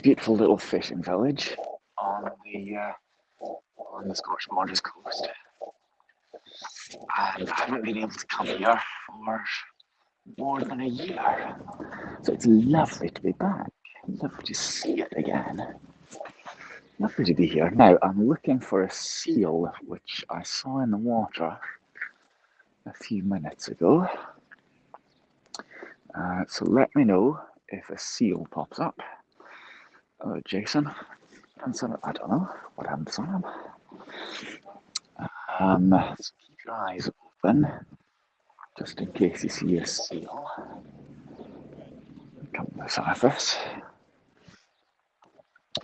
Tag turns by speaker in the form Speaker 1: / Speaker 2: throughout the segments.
Speaker 1: beautiful little fishing village on the Scottish Borders coast, and I haven't been able to come here for more than a year, so it's lovely to be back. Lovely to see it again. Lovely to be here. Now, I'm looking for a seal, which I saw in the water a few minutes ago. So let me know if a seal pops up. Jason, I don't know what happened to Sam. So keep your eyes open, just in case you see a seal come to the surface.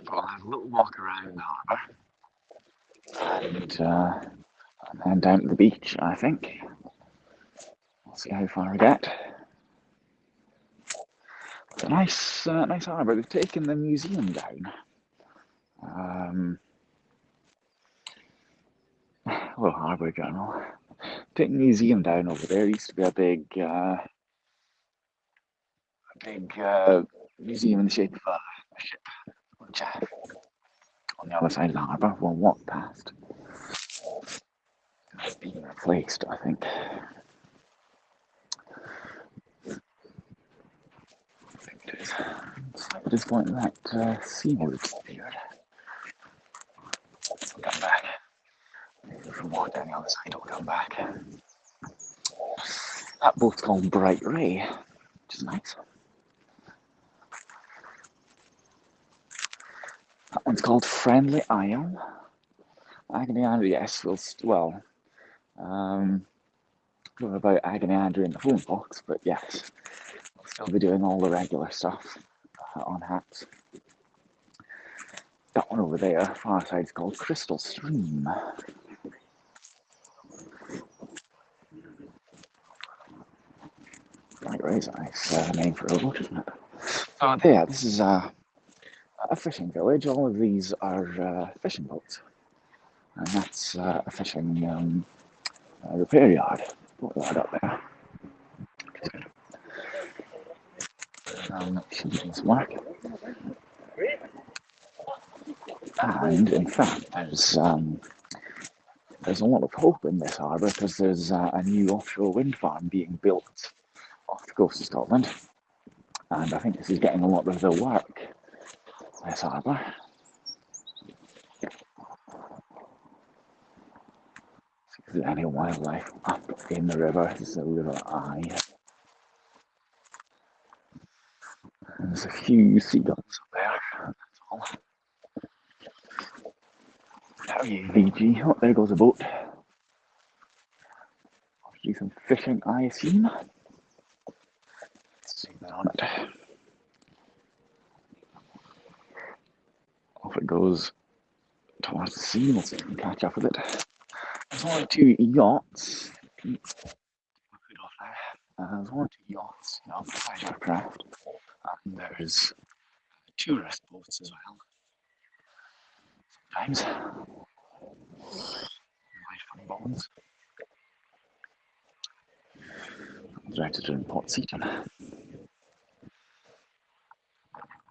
Speaker 1: But I'll have a little walk around the harbour and then down to the beach, I think. We'll see how far I get. It's a nice harbour. They've taken the museum down. Well, Harbour Journal. Taking the museum down over there. There used to be a big museum in the shape of a ship, which on the other side of the harbour we'll walk past. It's been replaced, I think. It is. Slightly disappointing that seal disappeared. It'll come back. Maybe if we walk down the other side, it'll come back. That boat's called Bright Ray, which is nice. That one's called Friendly Isle. Agony Andrew, yes, well, I don't know about Agony Andrew in the phone box, but yes, we'll still be doing all the regular stuff on hats. That one over there, far side, is called Crystal Stream. Right, it's a nice name for a boat, isn't it? So yeah, this is a fishing village. All of these are fishing boats, and that's a fishing repair yard. Boatyard up there. Should be doing some work. And in fact, there's a lot of hope in this harbour because there's a new offshore wind farm being built off the coast of Scotland, and I think this is getting a lot of the work. This harbour. See if there's any wildlife up in the river. This is the River Eye. And there's a few seagulls up there. That's all. How are you, VG? Oh, there goes a boat. I'll do some fishing, I assume. Let's zoom in on it. Off it goes towards the sea. We'll see if we can catch up with it. There's only two yachts. There's one or two yachts, pleasure craft. And there's tourist boats as well. Sometimes. Life on bones. Directed in Port Seaton.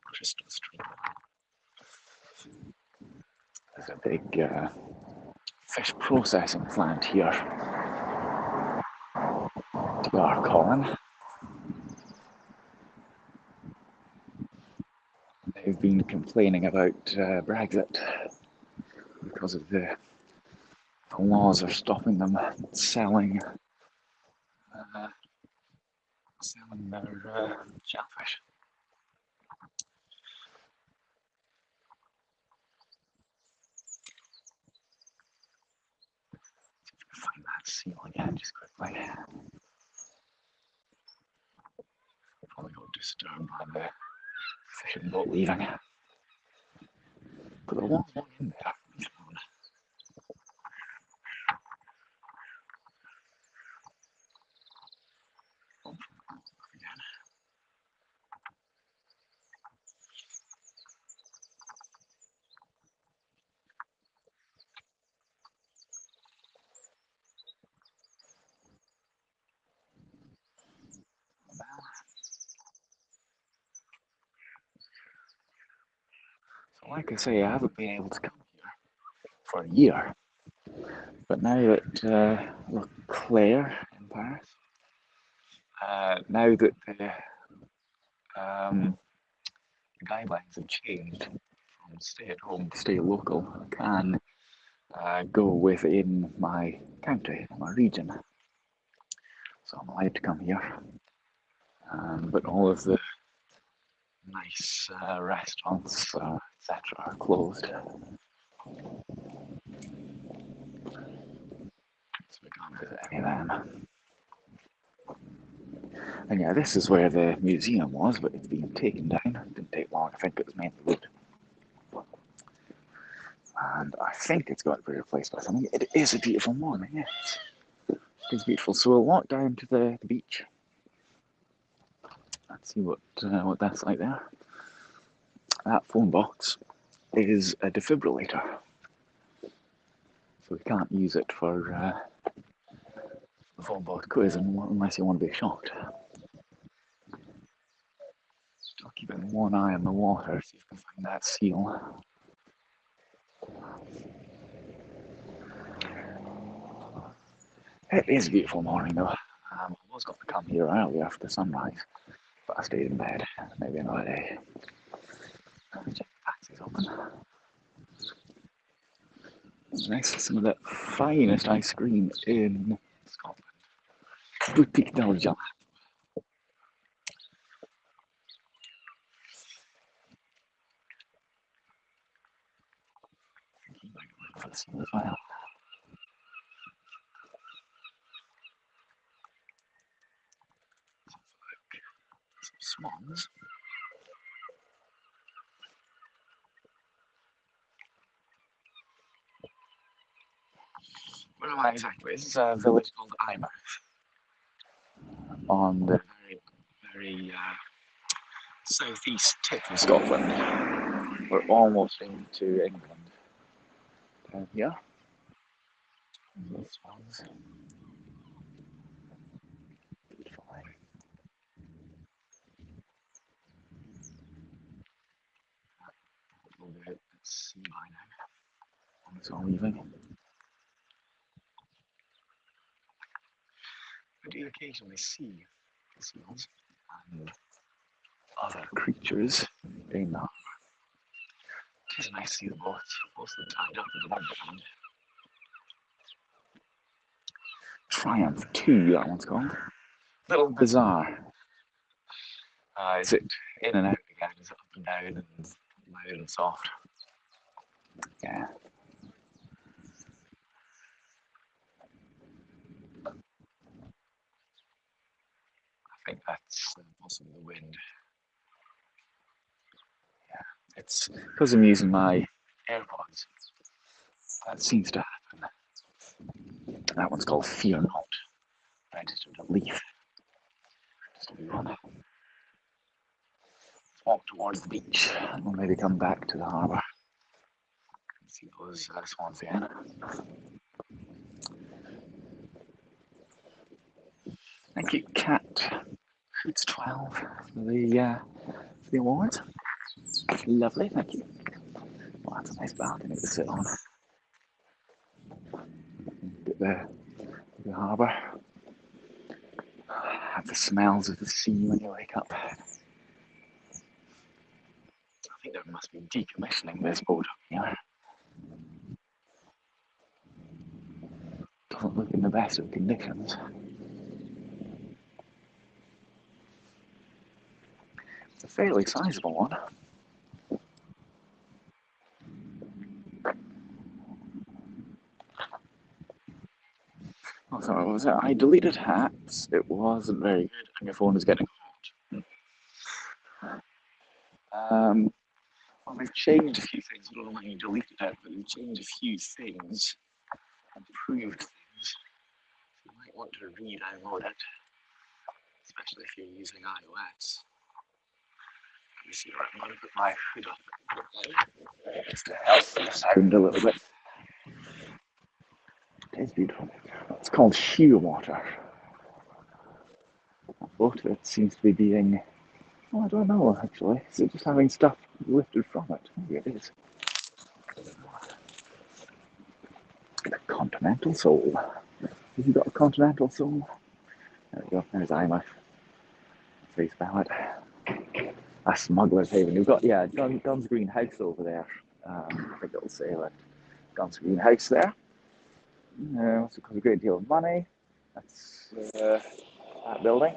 Speaker 1: Crystal Stream. There's a big fish processing plant here. TR Colin. They've been complaining about Brexit because of the laws are stopping them selling their shellfish. Find that seal again just quickly. Probably got disturbed by the fishing boat leaving. But there was one in there. Like I say, I haven't been able to come here for a year. But now that Claire in Paris, now that the guidelines have changed from stay at home to stay local, I can go within my county, my region. So I'm allowed to come here. But all of the nice restaurants, etc., are closed. So we can't visit any of them. And yeah, this is where the museum was, but it's been taken down. It didn't take long, I think it was mainly wood. And I think it's going to be replaced by something. It is a beautiful morning, yes. It is beautiful. So we'll walk down to the beach and see what that's like there. That phone box is a defibrillator. So we can't use it for the phone box quiz unless you want to be shocked. Still keeping one eye on the water, see if we can find that seal. It is a beautiful morning though. I was going to come here early after sunrise, but I stayed in bed. Maybe another day. Let me check the taxi's open. Nice, some of the finest ice cream in Scotland. Boutique d'Argent. As well. Some swans. Where am I exactly? This is a village called Eyemouth on the very southeast tip of Scotland. We're almost into England. Down here. The swans. Beautiful. We'll be out at sea by now. It's all leaving. I do occasionally see seals and other creatures in the harbour. It is nice to see the boats, most of them tied up in the background. Triumph 2, that one's called. Little bizarre. Is it in and out again? Is it up and down and loud and soft? Yeah. I think that's possibly the wind. Yeah, it's because I'm using my AirPods. That seems to happen. That one's called Fear Not. Registered a leaf. Just a wee one. Let's walk towards the beach and we'll maybe come back to the harbour. See those swans again. Thank you, Cat. It's 12 for the award. Lovely, thank you. Well, that's a nice balcony to sit on. Get the harbour. Have the smells of the sea when you wake up. I think there must be decommissioning this boat up here. Doesn't look in the best of conditions. It's a fairly sizable one. Oh, sorry, what was it? I deleted hats. It wasn't very good, and your phone is getting hot. Well, they've changed a few things. I don't know why you deleted it, but they've changed a few things, improved things. You might want to re-download it, especially if you're using iOS. Let me see where I'm going to put my hood up. Just to help the sound a little bit. It is beautiful. It's called Shearwater. That boat, it seems to be being, oh, I don't know actually. Is it just having stuff lifted from it? Maybe it is. is. The continental soul. Have you got a continental soul? There we go. There's Eyemouth. Please spell it. A smuggler's haven. We've got, yeah, Guns Green House over there. I think it'll say that. Guns Green House there. Also costs a great deal of money. That's that building.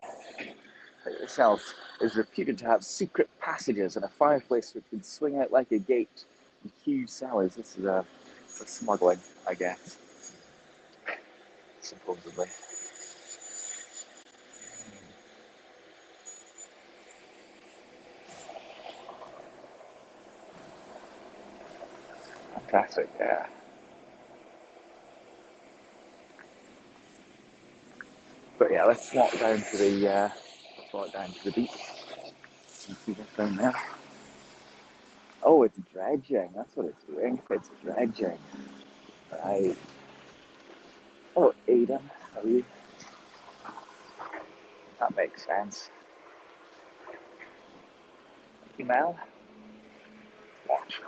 Speaker 1: It itself is reputed to have secret passages and a fireplace which can swing out like a gate and huge cellars. This is for smuggling, I guess, supposedly. Fantastic, yeah. But yeah, let's walk down to the beach. And see what's down there. Oh, it's dredging. That's what it's doing. It's dredging. Right. Oh, Aiden, how are you? That makes sense. Email. Watch.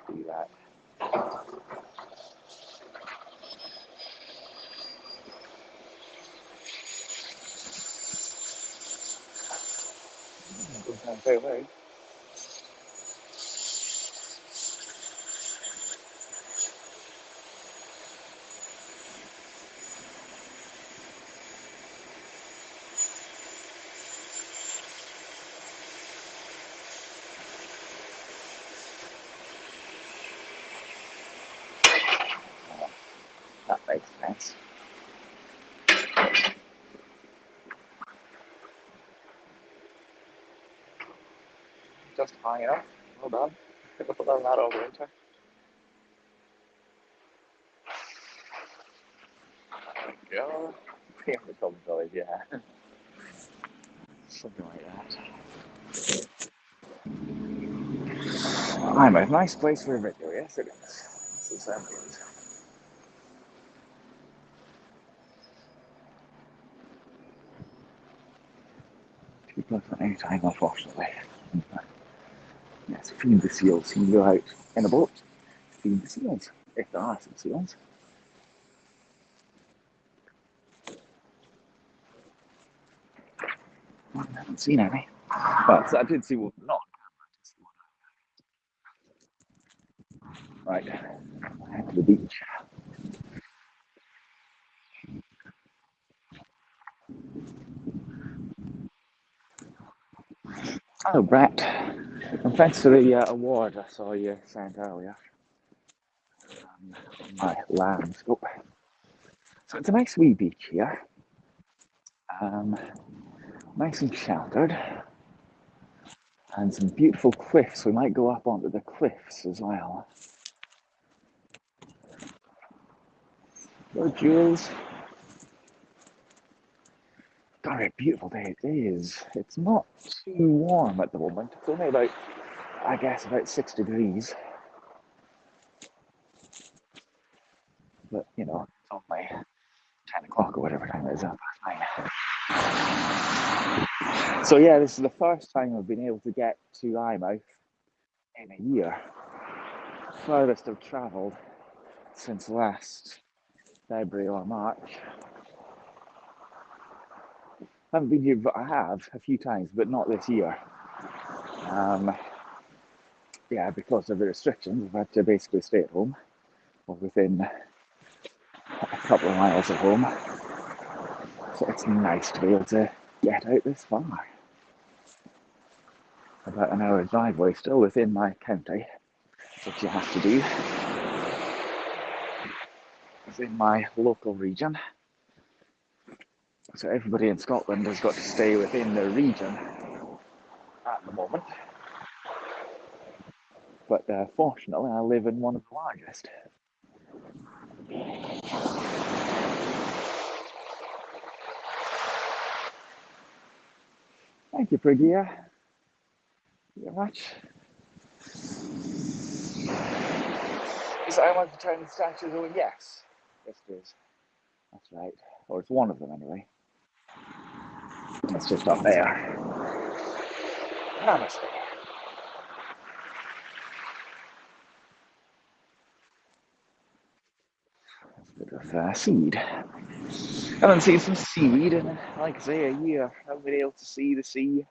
Speaker 1: Do that. Doesn't sound very well. That makes sense. Just high enough. Well done. We'll learn that over winter. There we go. Yeah, the Golden Village, yeah. Something like that. I'm a nice place for a video, yes it is. This is ambient. People have any time, unfortunately. Yes, feed the seals. You can go out in a boat, feed the seals, if there are some seals. Well, I haven't seen any. Well, so I did see one, not right. Head to the beach. Oh, Brett. And thanks for the award I saw you sent earlier. My landscape. So it's a nice wee beach here. Nice and sheltered. And some beautiful cliffs. We might go up onto the cliffs as well. Hello, Jules. Very beautiful day it is. It's not too warm at the moment. It's only about, I guess, about 6 degrees. But, you know, it's only 10 o'clock or whatever time it is up. So yeah, this is the first time I've been able to get to Eyemouth in a year. Furthest I've travelled since last February or March. I haven't been here, but I have a few times, but not this year. Yeah, because of the restrictions, I've had to basically stay at home or within a couple of miles of home. So it's nice to be able to get out this far. About an hour driveway, still within my county, which you have to do. It's in my local region. So everybody in Scotland has got to stay within their region at the moment. But fortunately, I live in one of the largest. Thank you, Prigia. Thank you very much. Is Eyemouth the town statue? Oh, yes. Yes, it is. That's right. Or it's one of them, anyway. It's just up there. Namaste. bit of seaweed. I haven't seen some seaweed in, like I say, a year. I haven't been able to see the sea.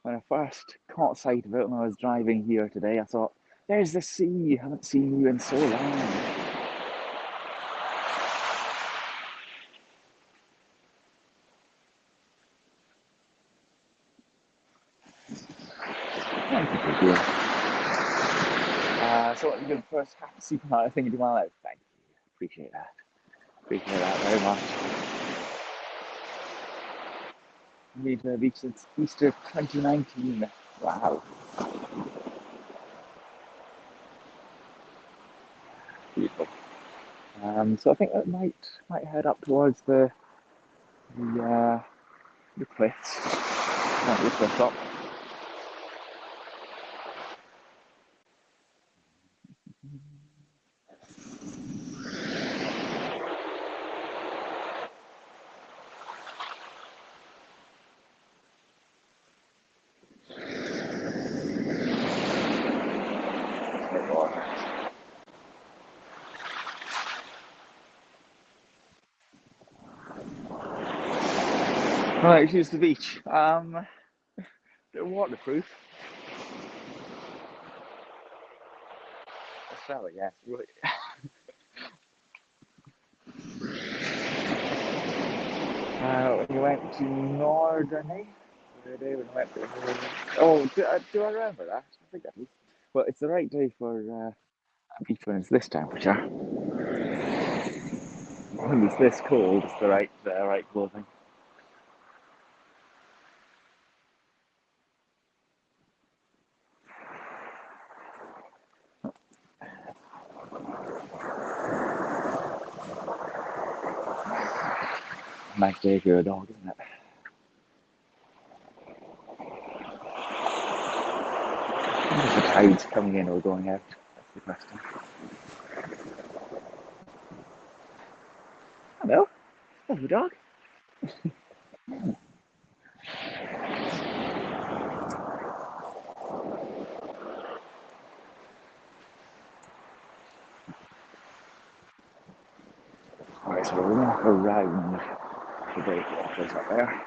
Speaker 1: When I first caught sight of it when I was driving here today, I thought, there's the sea. I haven't seen you in so long. Thank you for here. So what you're the first happy supermarket thing in my life. Thank you. Appreciate that. Appreciate that very much. Been to the beach since Easter 2019. Wow. Beautiful. So I think that might head up towards the cliffs. The cliff top. Right, here's the beach. They're waterproof. Australia, yeah, right. We went to Norderney. Oh, do I remember that? I think I do. Well, it's the right day for a beach when it's this temperature. When it's this cold, it's the right clothing. Nice day for a dog, isn't it? If the tide's coming in or going out? That's the question. Hello, hello, dog. Alright, so we'll walk around the breakwaters up there.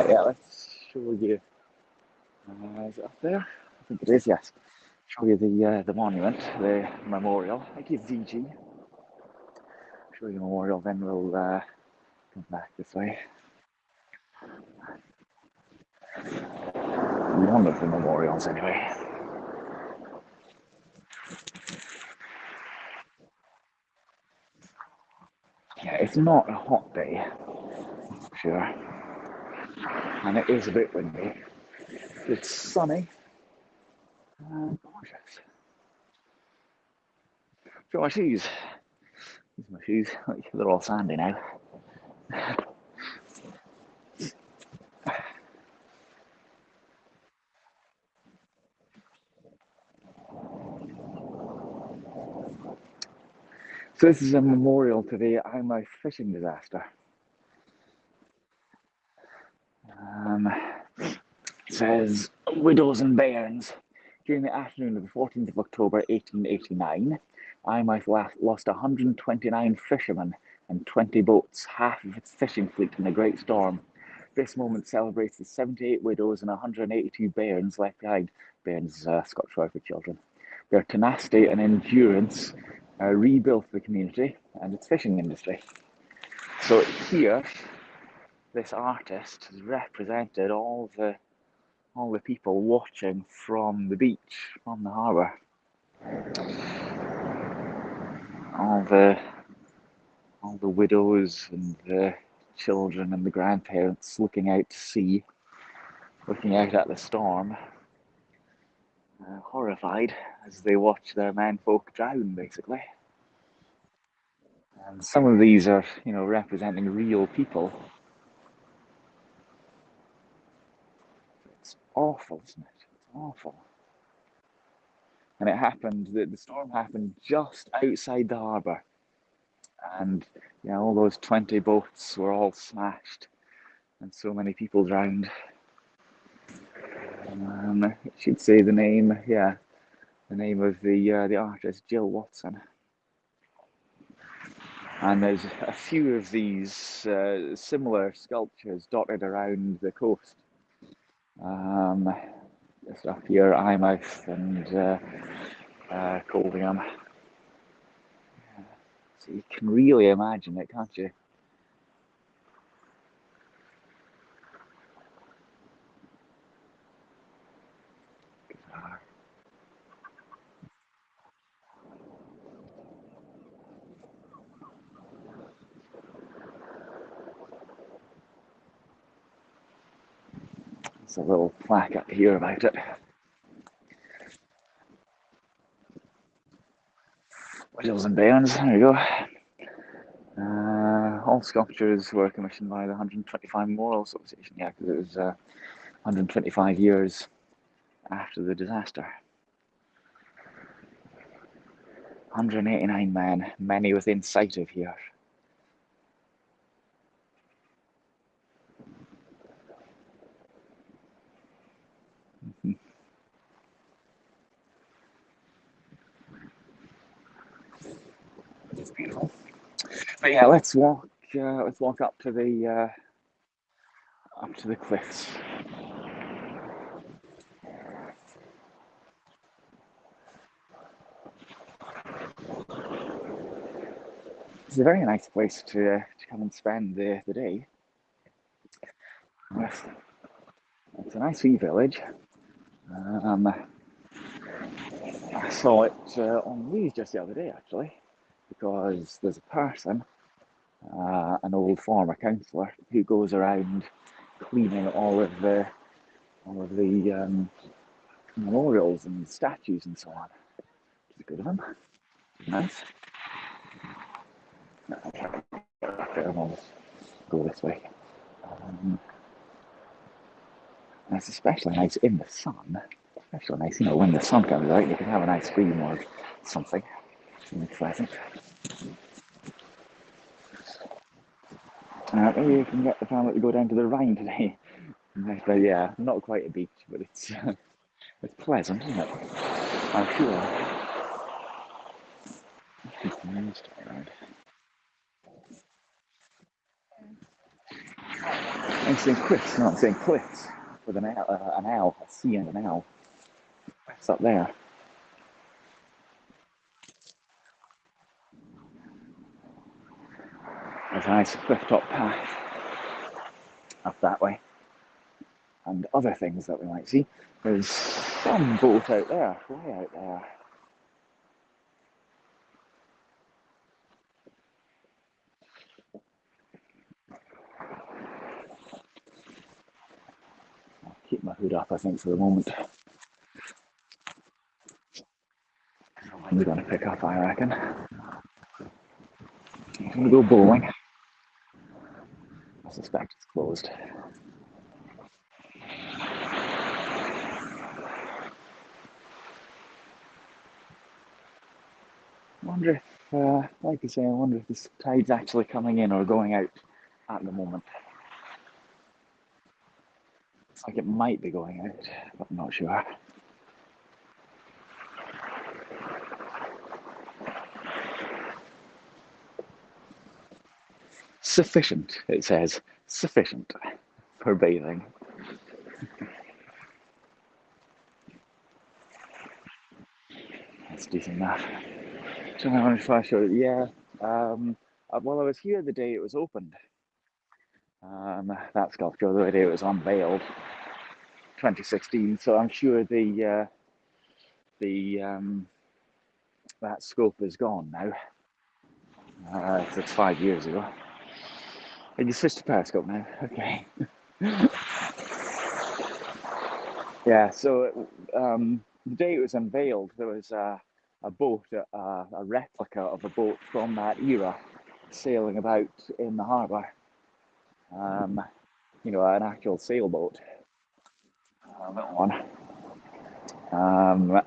Speaker 1: Yeah, let's show you. Is it up there? I think it is, yes. Show you the monument, the memorial. I give VG. Show you the memorial, then we'll come back this way. One of the memorials, anyway. Yeah, it's not a hot day, for sure. And it is a bit windy. It's sunny and gorgeous. Show my shoes. These are my shoes. They're all sandy now. So this is a memorial to the Eyemouth fishing disaster. It says, widows and bairns. During the afternoon of the 14th of October 1889, Eyemouth lost 129 fishermen and 20 boats, half of its fishing fleet in a great storm. This moment celebrates the 78 widows and 182 bairns left behind. Bairns is Scottish word for children. Their tenacity and endurance rebuilt the community and its fishing industry. So here, this artist has represented all the people watching from the beach, from the harbour. All the widows and the children and the grandparents looking out to sea, looking out at the storm, horrified as they watch their menfolk drown, basically. And some of these are, representing real people. It's awful, isn't it? It's awful. And the storm happened just outside the harbour. And, all those 20 boats were all smashed and so many people drowned. It should say the name, yeah, the name of the artist, Jill Watson. And there's a few of these similar sculptures dotted around the coast. Just up here, Eyemouth and Colvingham. So you can really imagine it, can't you? There's a little plaque up here about it. Wheels and Bairns, there you go. All sculptures were commissioned by the 125 Memorial Association, yeah, because it was 125 years after the disaster. 189 men, many within sight of here. It's beautiful. But yeah, let's walk. Let's walk up to the cliffs. It's a very nice place to come and spend the day. It's a nice wee village. I saw it on news just the other day, actually, because there's a person, an old former councillor, who goes around cleaning all of the memorials and statues and so on. Which is good of him. Nice. I'll go this way. And it's especially nice in the sun. Especially nice, when the sun comes out, you can have an ice cream or something. Something pleasant. Maybe you can get the family to go down to the Rhine today. But yeah, not quite a beach, but it's pleasant, isn't it? I'm sure. I'm saying cliffs, no, I'm saying cliffs with an L, a C and an L. Cliffs up there. There's a nice cliff top path up that way. And other things that we might see. There's some boat out there, way out there. I'll keep my hood up, I think, for the moment. The wind's going to pick up, I reckon. I'm going to go bowling. I suspect it's closed. I wonder if, like you say, I wonder if this tide's actually coming in or going out at the moment. It's like it might be going out, but I'm not sure. Sufficient, it says. Sufficient for bathing. That's decent enough. So I want to try to show you. Yeah. Well, I was here the day it was opened. That sculpture, the day it was unveiled, 2016. So I'm sure that scope is gone now. It's 5 years ago. And you switched to periscope now. Okay. Yeah. So the day it was unveiled, there was a boat, a replica of a boat from that era, sailing about in the harbour. An actual sailboat, a little one.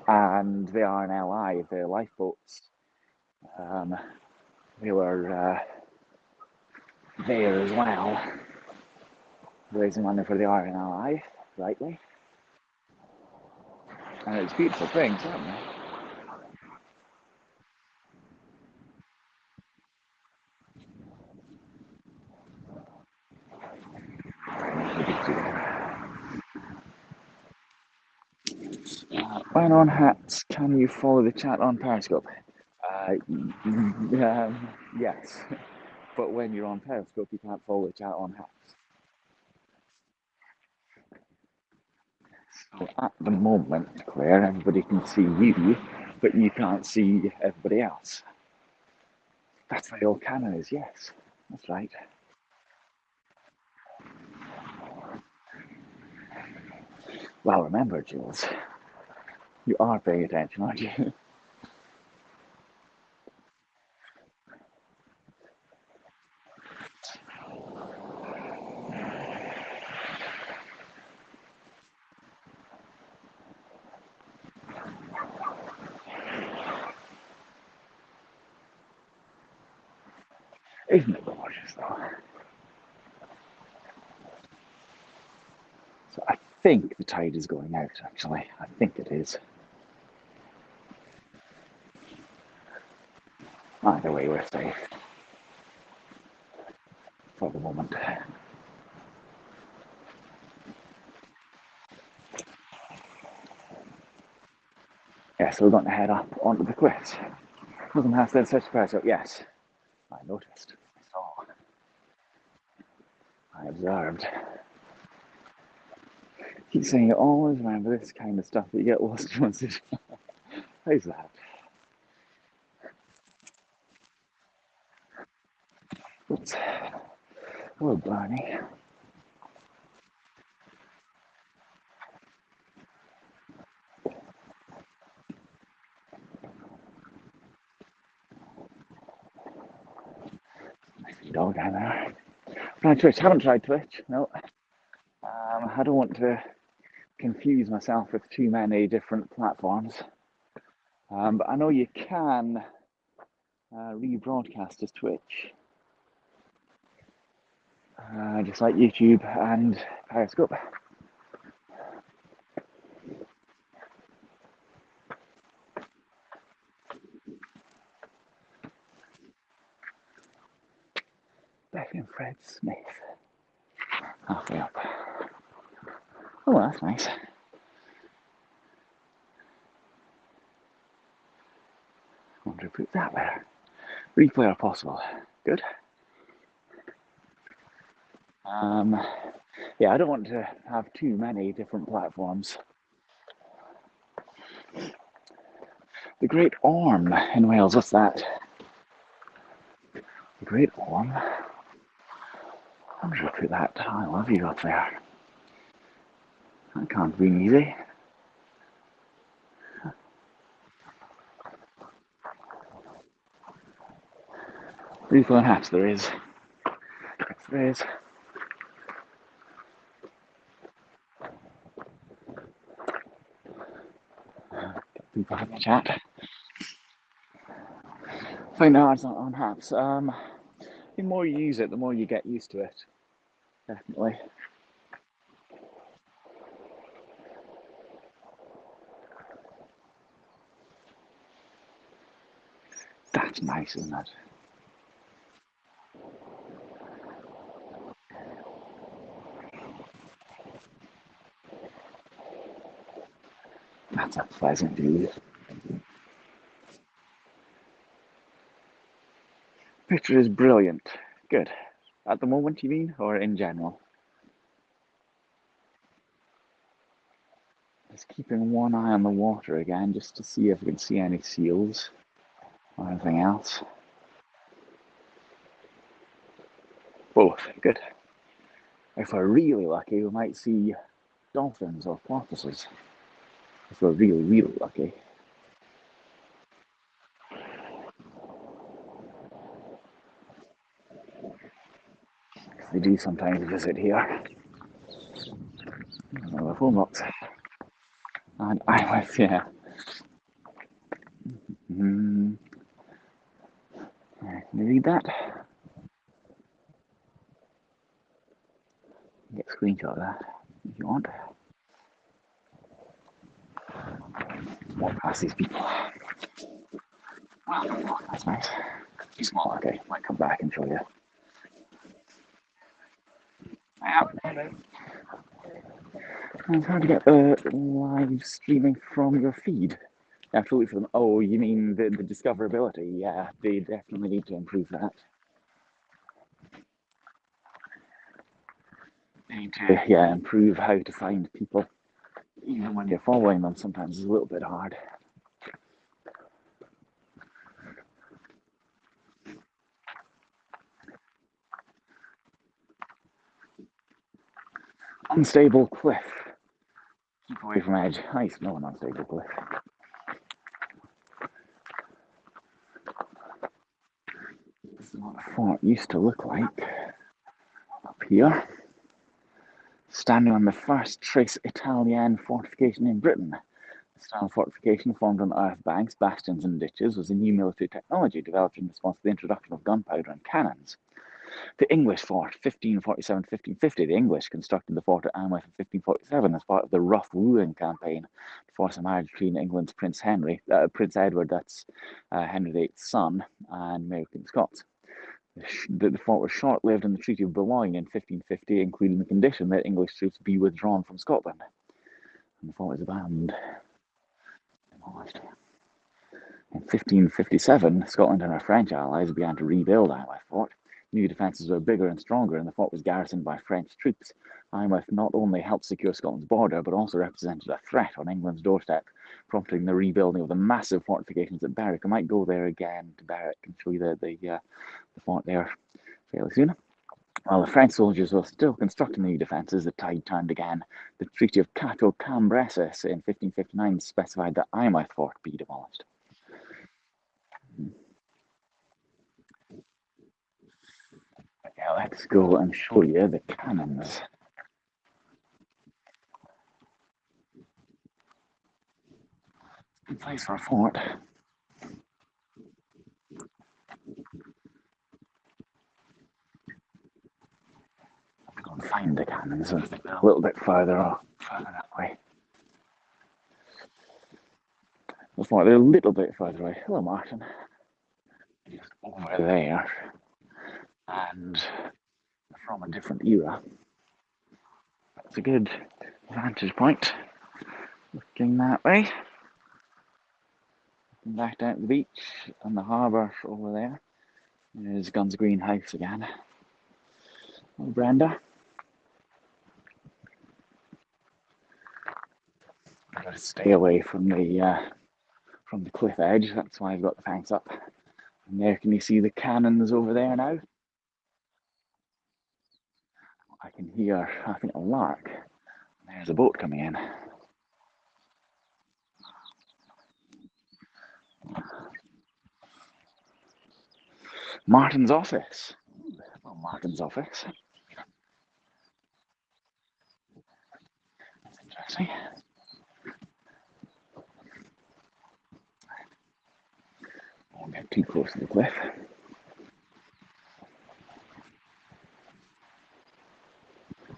Speaker 1: And they are now live, they're lifeboats. They were there as well, raising money for the RNLI, rightly. And it's beautiful things, aren't they? When on hats, can you follow the chat on Periscope? Yes, but when you're on Periscope, you can't follow the chat on hats. So at the moment, Claire, everybody can see you, but you can't see everybody else. That's the old canon is, yes. That's right. Well, remember, Jules, you are paying attention, aren't you? Isn't it gorgeous, though? So I think the tide is going out, actually. I think it is. Either way, we're safe. For the moment. Yeah, so we're going to head up onto the cliffs. Doesn't have to search the so yes. I noticed. I saw. I observed. Keep saying you always remember this kind of stuff that you get lost once. How's that? Oops. Hello, Barney. Nice dog down there. Try Twitch. Haven't tried Twitch. No. I don't want to confuse myself with too many different platforms. But I know you can rebroadcast as Twitch, just like YouTube and Periscope. Becky and Fred Smith. Halfway up. Oh, well, that's nice. I wonder if it's that there. Replay are possible. Good. Yeah, I don't want to have too many different platforms. The Great Orme in Wales, what's that? The Great Orme? I wonder if I put that tile of you up there. That can't be easy. Replay on hats, there is. Yes, there is. People have a chat. Fine arts on hats. The more you use it, the more you get used to it. Definitely. That's nice, isn't it? That's a pleasant view. Picture is brilliant. Good. At the moment, you mean, or in general? Just keeping one eye on the water again, just to see if we can see any seals or anything else. Both. Good. If we're really lucky, we might see dolphins or porpoises. If we're really, really lucky. They do sometimes visit here. The phone box. And Eyemouth, yeah. Can you read that? Get a screenshot of that if you want. Walk past these people. Well, that's nice. Too small, okay. Might come back and show you. Yeah. It's hard to get live streaming from your feed. Absolutely for them. Oh, you mean the discoverability? Yeah, they definitely need to improve that. They need to, improve how to find people. Even when you're following them, sometimes it's a little bit hard. Unstable cliff. Keep away from edge. I used to know an unstable cliff. This is what the fort used to look like. Up here. Standing on the first trace Italian fortification in Britain. The style of fortification formed on earth banks, bastions, and ditches was a new military technology developed in response to the introduction of gunpowder and cannons. The English fort, 1547-1550. The English constructed the fort at Eyemouth in 1547 as part of the Rough Wooing campaign to force a marriage between England's Prince Edward, that's Henry VIII's son, and Mary Queen of Scots. The fort was short-lived, and the Treaty of Boulogne in 1550 included the condition that English troops be withdrawn from Scotland. And the fort was abandoned. Demolished. In 1557, Scotland and her French allies began to rebuild Eyemouth Fort. New defences were bigger and stronger, and the fort was garrisoned by French troops. Eyemouth not only helped secure Scotland's border, but also represented a threat on England's doorstep, prompting the rebuilding of the massive fortifications at Berwick. I might go there again to Berwick and show you the fort there fairly soon. While the French soldiers were still constructing new defences, the tide turned again. The Treaty of Cateau-Cambrésis in 1559 specified that Eyemouth Fort be demolished. Yeah, let's go and show you the canons. Good place for a fort. Go and find the cannons. So a little bit further that way. They're a little bit further away. Hello, Martin. Just over there, and from a different era. That's a good vantage point. Looking that way. Back down to the beach and the harbour over there. There's Guns Green House again. Oh, Brenda. I've got to stay away from the cliff edge. That's why I've got the fence up. And there, can you see the cannons over there now? I can hear, I think, a lark. There's a boat coming in. Martin's office. Well, Martin's office. That's interesting. Won't get too close to the cliff.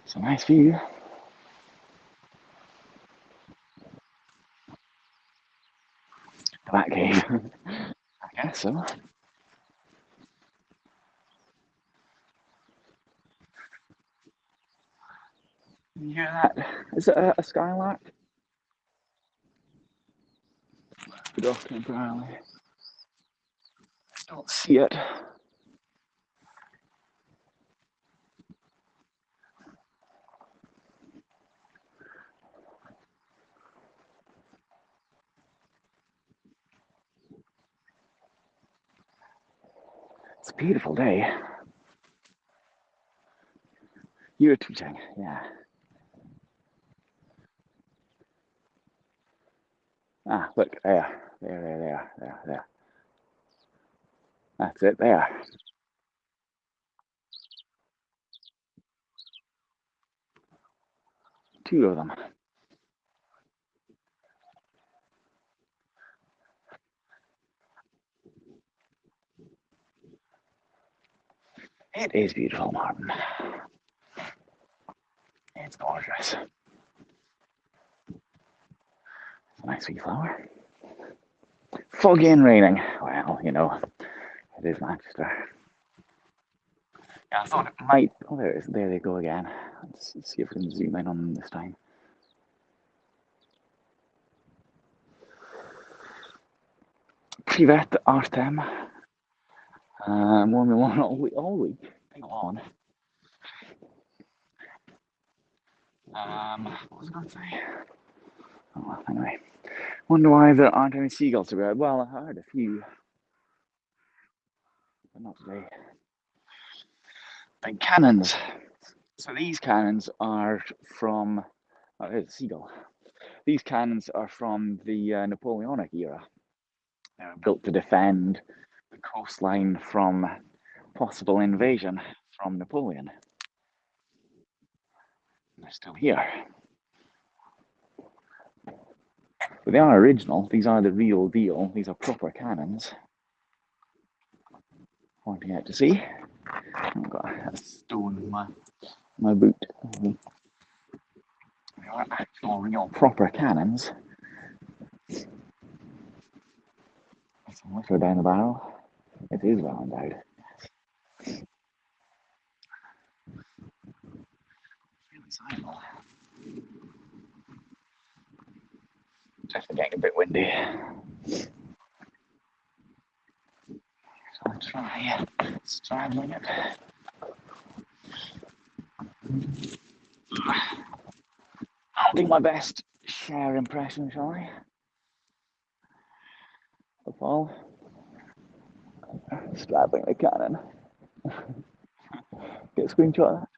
Speaker 1: It's a nice view. That cave. I guess so. You hear that? Is it a skylark? Put off temporarily. Don't see it. It's a beautiful day. You're tweeting, yeah. Ah, look, there. That's it, there. Two of them. It is beautiful, Martin. It's gorgeous. It's a nice wee flower. Foggy and raining. Well, you know, it is Manchester. Yeah, I thought it might. Oh, there it is. There they go again. Let's see if we can zoom in on them this time. Privet Artem. More than one all week. Hang on. What was I going to say? Oh, anyway. Wonder why there aren't any seagulls about. Well, I heard a few, but not today. Big cannons. So these cannons are from. Oh, there's a seagull. These cannons are from the Napoleonic era. They were built to defend the coastline from possible invasion from Napoleon. They're still here. But they are original. These are the real deal. These are proper cannons. Pointing out to sea. I've got a stone in my boot. They are actual, real, proper cannons. It's a liquor down the barrel. It is well endowed. Really sizable. Definitely getting a bit windy. So I'll try straddling it. I'll do my best share impression, shall I? The fall. Straddling the cannon. Get a screenshot of that.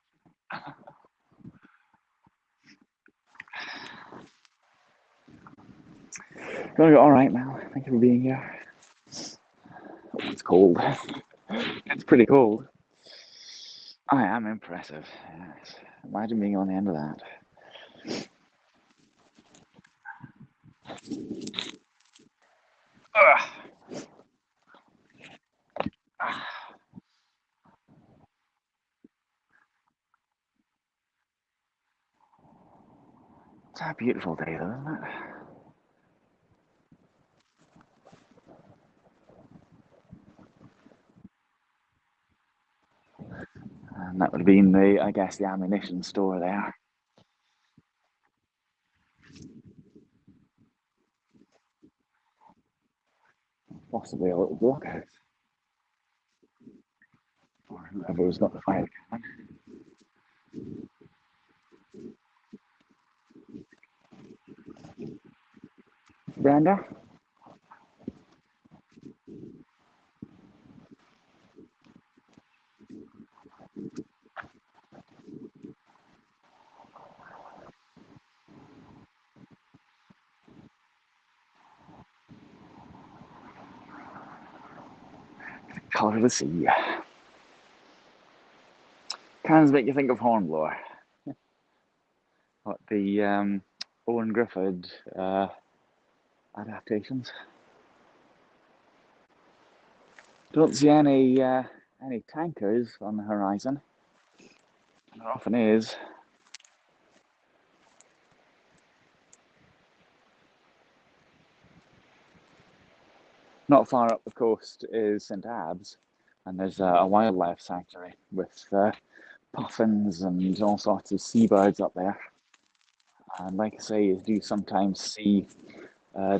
Speaker 1: Gonna go alright now. Thank you for being here. Oh, it's cold. It's pretty cold. I am impressive. Yes. Imagine being on the end of that. It's a beautiful day though, isn't it? And that would have been I guess, the ammunition store there. Possibly a little blockhouse. Or whoever's got the fire cannon. Brenda? Colour of the sea. Cannons make you think of Hornblower. What, the Owen Griffith adaptations? Don't see any tankers on the horizon. There often is. Not far up the coast is St Abbs, and there's a wildlife sanctuary with puffins and all sorts of seabirds up there. And like I say, you do sometimes see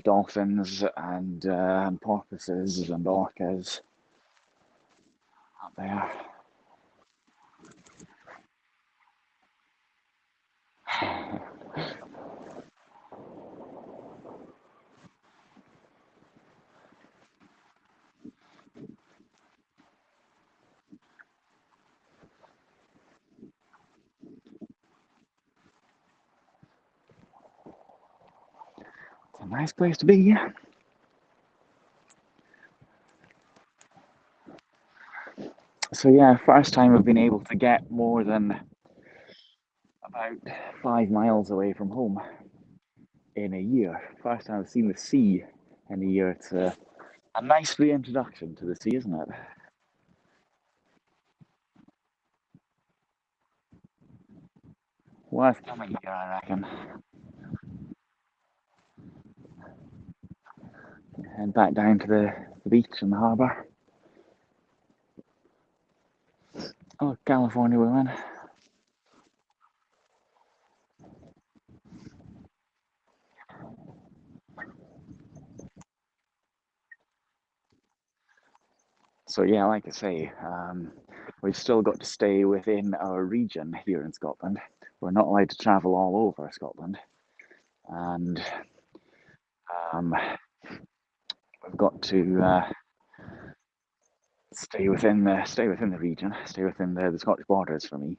Speaker 1: dolphins and porpoises and orcas up there. It's a nice place to be. So yeah, first time I've been able to get more than about 5 miles away from home in a year. First time I've seen the sea in a year. It's a nice reintroduction to the sea, isn't it? Worth coming here, I reckon. head back down to the beach and the harbour. Oh, California woman. So yeah, like I say, we've still got to stay within our region here in Scotland. We're not allowed to travel all over Scotland, and um, we've got to stay within the region, stay within the Scottish borders for me.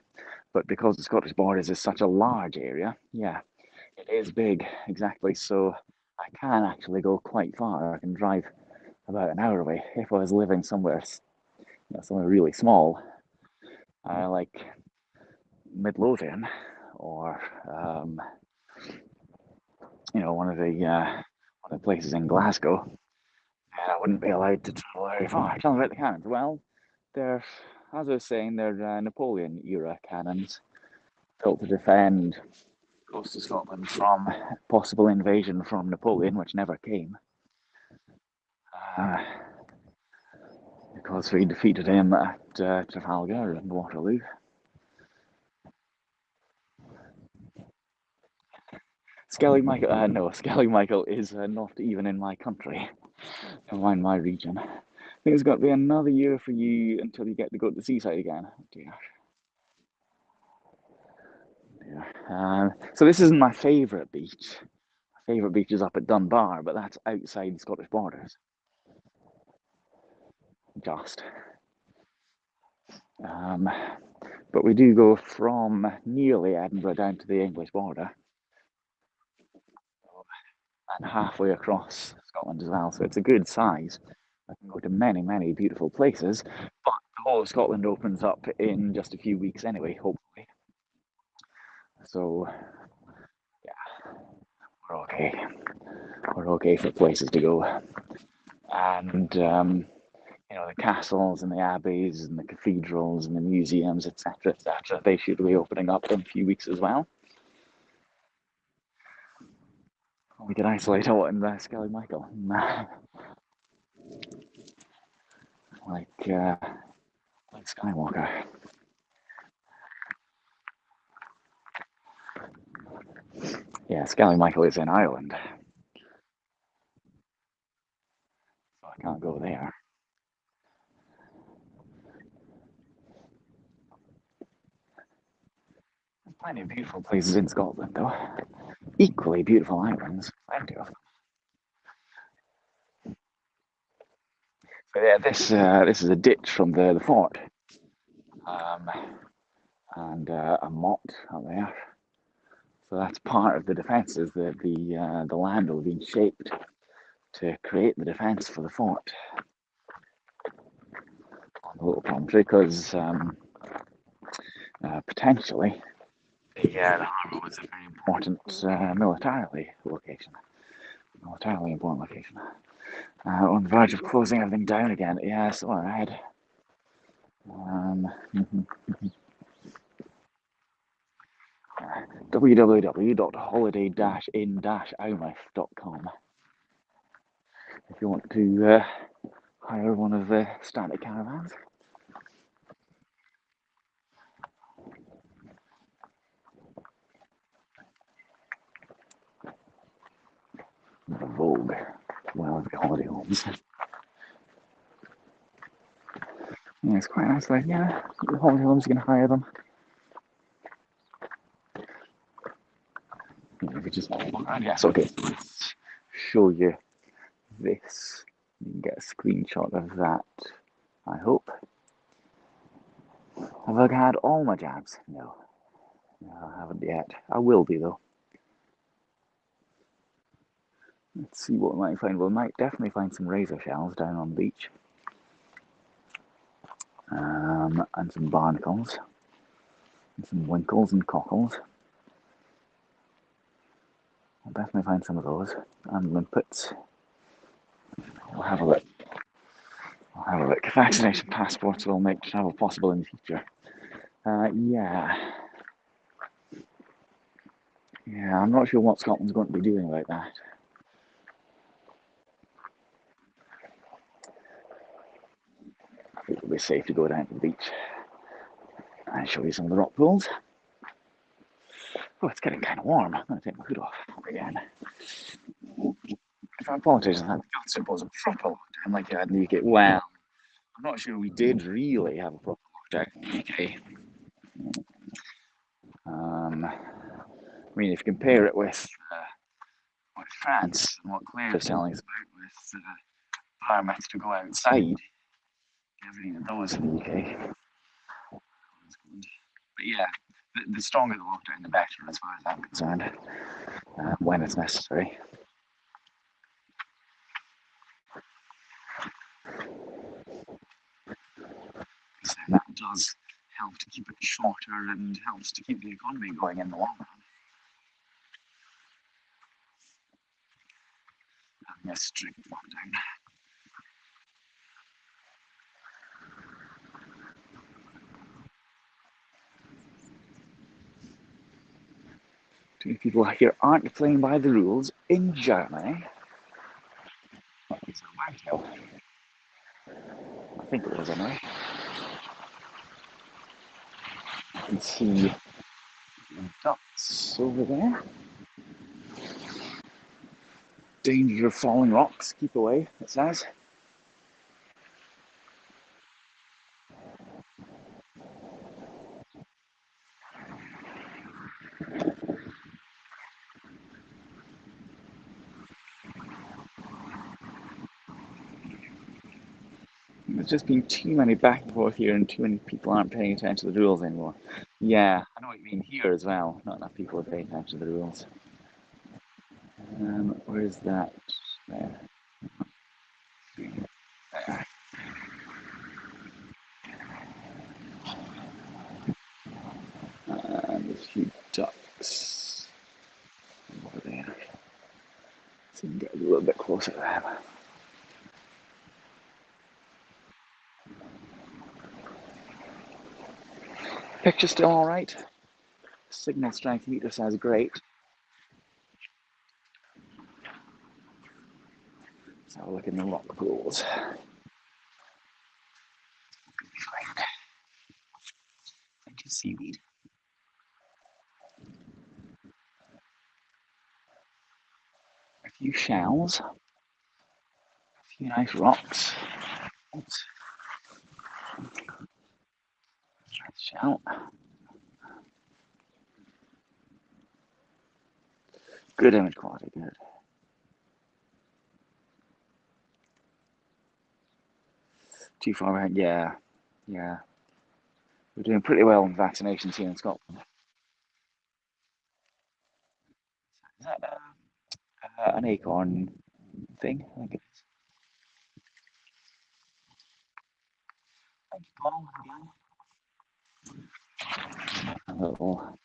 Speaker 1: But because the Scottish borders is such a large area, yeah, it is big, exactly. So I can actually go quite far. I can drive about an hour away. If I was living somewhere, somewhere really small, like Midlothian, or one of the places in Glasgow, and I wouldn't be allowed to travel very far. Tell me about the cannons. Well, they're, as I was saying, they're Napoleon era cannons built to defend coast of Scotland from possible invasion from Napoleon, which never came, uh, because we defeated him at Trafalgar and Waterloo. Skellig Michael, no, Skellig Michael is not even in my country, never mind my region. I think it's got to be another year for you until you get to go to the seaside again. Oh dear. So this isn't my favourite beach. My favourite beach is up at Dunbar, but that's outside the Scottish borders. Just. But we do go from nearly Edinburgh down to the English border and halfway across Scotland as well. So it's a good size. I can go to many, many beautiful places, but the whole of Scotland opens up in just a few weeks anyway, hopefully. So yeah, we're okay. We're okay for places to go. And the castles and the abbeys and the cathedrals and the museums, etc., etc. They should be opening up in a few weeks as well. We could isolate out in the Skellig Michael, like Skywalker. Yeah, Skellig Michael is in Ireland, so I can't go there. There's plenty of beautiful places in Scotland, though. Equally beautiful islands, plenty of them. So yeah, this is a ditch from the fort, and a motte up there. So that's part of the defences. The land will be shaped to create the defence for the fort on the little promontory, because potentially the harbour was a very important militarily important location. On the verge of closing everything down again. Yeah, so ahead. www.holiday-in-eyemouth.com if you want to hire one of the static caravans. The Vogue, well, the holiday homes. Yeah, it's quite nice. Like, yeah, the holiday homes, you can hire them. Yes, okay. Let's show you this. You can get a screenshot of that, I hope. Have I had all my jabs? No, I haven't yet. I will be, though. Let's see what we might find. We might definitely find some razor shells down on the beach. And some barnacles. And some winkles and cockles. I'll definitely find some of those. And limpets. We'll have a look. Vaccination passports will make travel possible in the future. Yeah, I'm not sure what Scotland's going to be doing about that. be safe to go down to the beach and show you some of the rock pools. Oh, it's getting kind of warm. I'm going to take my hood off again. If our politicians had the concept was a proper lockdown like you had in the UK, well, I'm not sure we did really have a proper lockdown in the UK. I mean, if you compare it with France and what Claire is telling us about with permits to go outside, everything that those in the UK. But yeah, the stronger the lockdown, the better, as far as I'm concerned, when it's necessary. So that does help to keep it shorter and helps to keep the economy going in the long run. Having a strict lockdown. Too many people here aren't playing by the rules in Germany. Well, it's a wagtail. I think it was anyway. You can see ducks over there. Danger of falling rocks, keep away, it says. There's just been too many back and forth here, and too many people aren't paying attention to the rules anymore. Yeah, I know what you mean here as well. Not enough people are paying attention to the rules. Where is that? There. There. And there's a few ducks over there. So we can get a little bit closer to them. Picture still all right. Signal strength meter says great. Let's have a look in the rock pools. Plenty of seaweed. A few shells. A few nice rocks. Oops. Shell. Good image quality, good. Too far behind, yeah. Yeah. We're doing pretty well on vaccinations here in Scotland. Is that an acorn thing? I think it is. Thank you, Paul, again. A little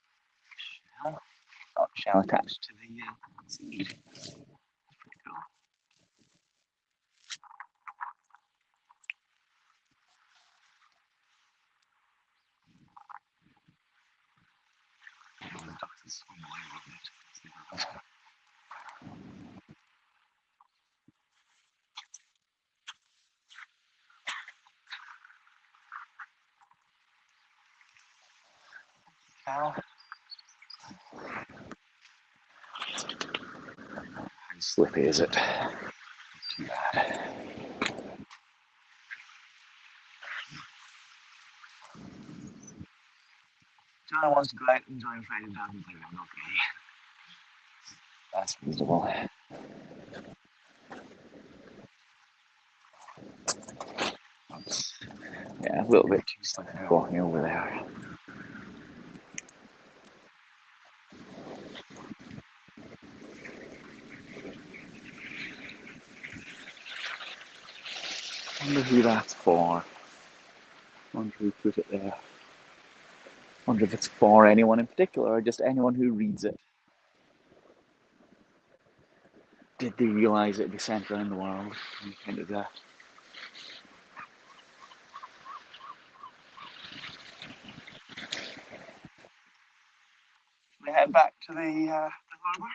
Speaker 1: shell attached to the seed. That's pretty cool. How slippy is it? Too bad. John wants to go out and join Friday down the playground, okay. That's reasonable. Oops. Yeah, a little bit too slippery walking over there. I wonder who that's for. I wonder who put it there. I wonder if it's for anyone in particular or just anyone who reads it. Did they realise it'd be sent around the world? Kind of that. We head back to the harbour.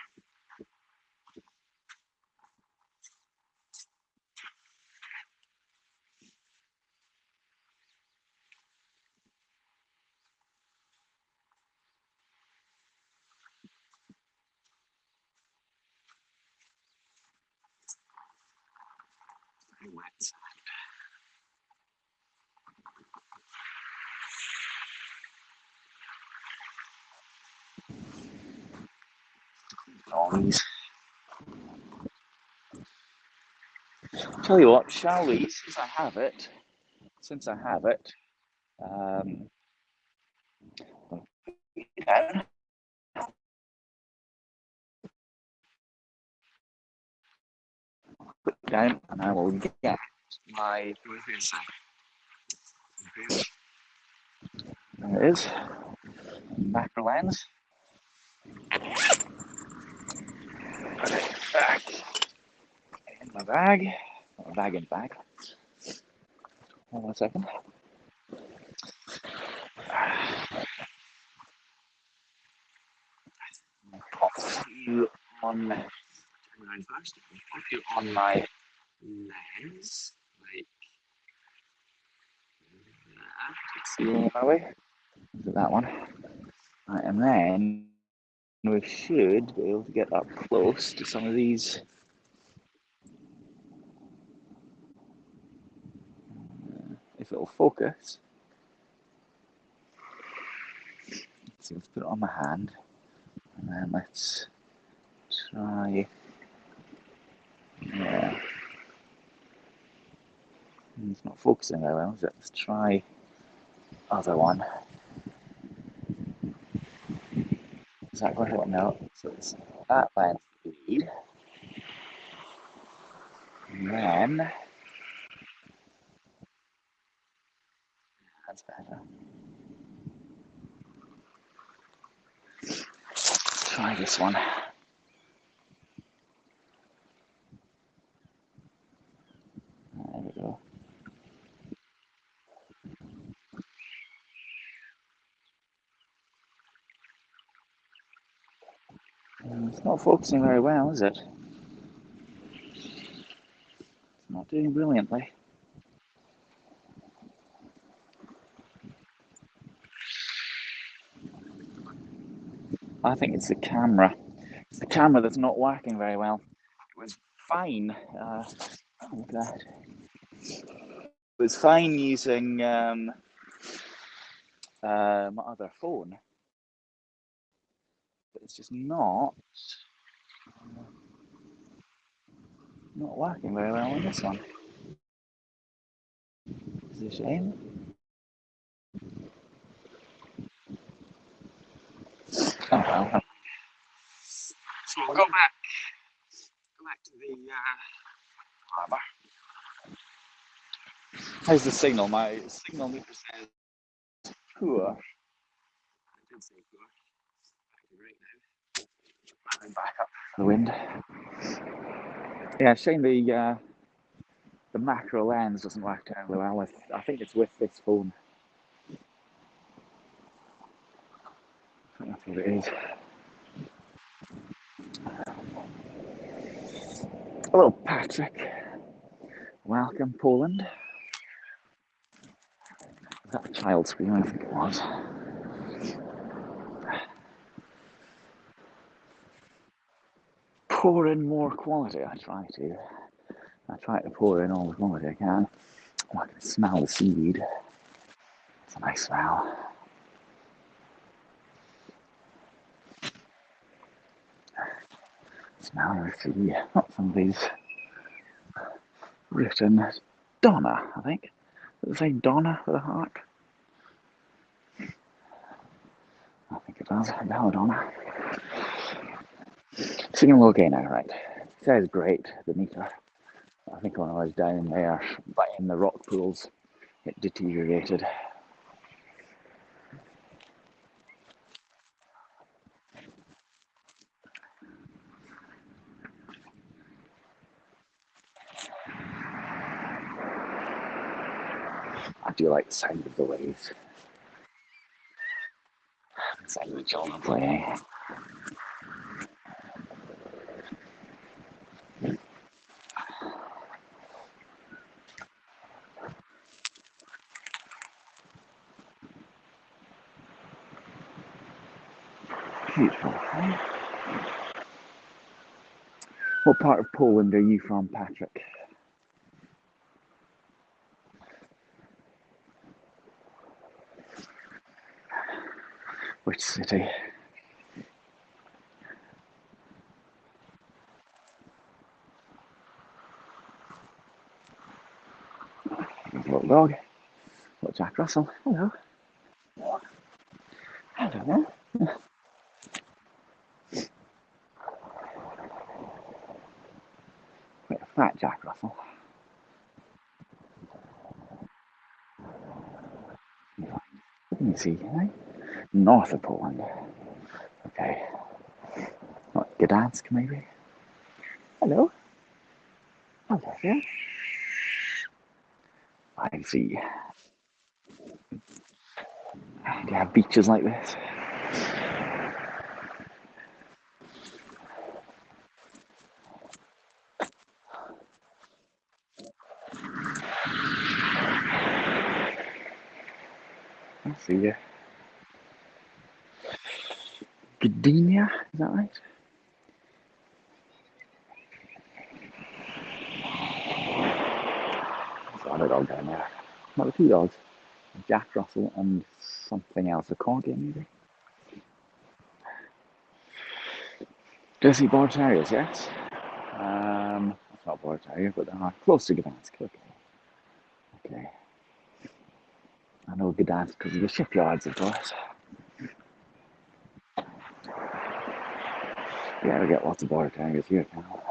Speaker 1: wet sand. Noise. Tell you what, shall we, since I have it, um, down, and I will get my, there it is, macro lens, put it back in my bag, or bag in bag, hold on a second. Pop you on, pop you on my lens, like that, see my way, look at that one, right, and then we should be able to get up close to some of these. If it'll focus. So let's put it on my hand, and then let's try. Yeah, it's not focusing very well, is it? Let's try other one. Is that going to work now? So it's that lens lead, and then that's better. Try this one. There we go. It's not focusing very well, is it? It's not doing brilliantly. I think it's the camera. It's the camera that's not working very well. It was fine. Oh, look at that. It was fine using my other phone, but it's just not working very well on this one. It's a shame. Oh well. So we'll go back to the harbour. How's the signal? My signal meter says poor. I did say poor. Right now. Back up for the wind. Yeah, shame the macro lens doesn't work terribly well. I think it's with this phone. I think that's what it is. Hello, Patrick. Welcome, Poland. Was that a child screaming? I think it was. Pour in more quality. I try to pour in all the quality I can. Oh, I can smell the seaweed. It's a nice smell. Smelling the sea. Somebody's written Donna, I think. Does it say Donna with a heart? I think it does. Belladonna. Signal okay now, right? It says great, the meter. I think when I was down there, but in the rock pools, it deteriorated. I do like the sound of the waves. The sound of the children playing. Beautiful. What part of Poland are you from, Patrick? city. Little dog. Little Jack Russell. Hello. Hello there. Quite a fat Jack Russell. Let me see, right? North of Poland. Okay. What, Gdansk, maybe? Hello. Hello there. I see. Do you have beaches like this? I see you. Gdynia, is that right? There's another dog down there. Not the two dogs. Jack Russell and something else, a corgi maybe. Do you see border terriers? Yes. That's not border terrier, but they are close to Gdansk. Okay. Okay. I know Gdansk because of the shipyards, of course. Yeah, we get lots of border terriers here now.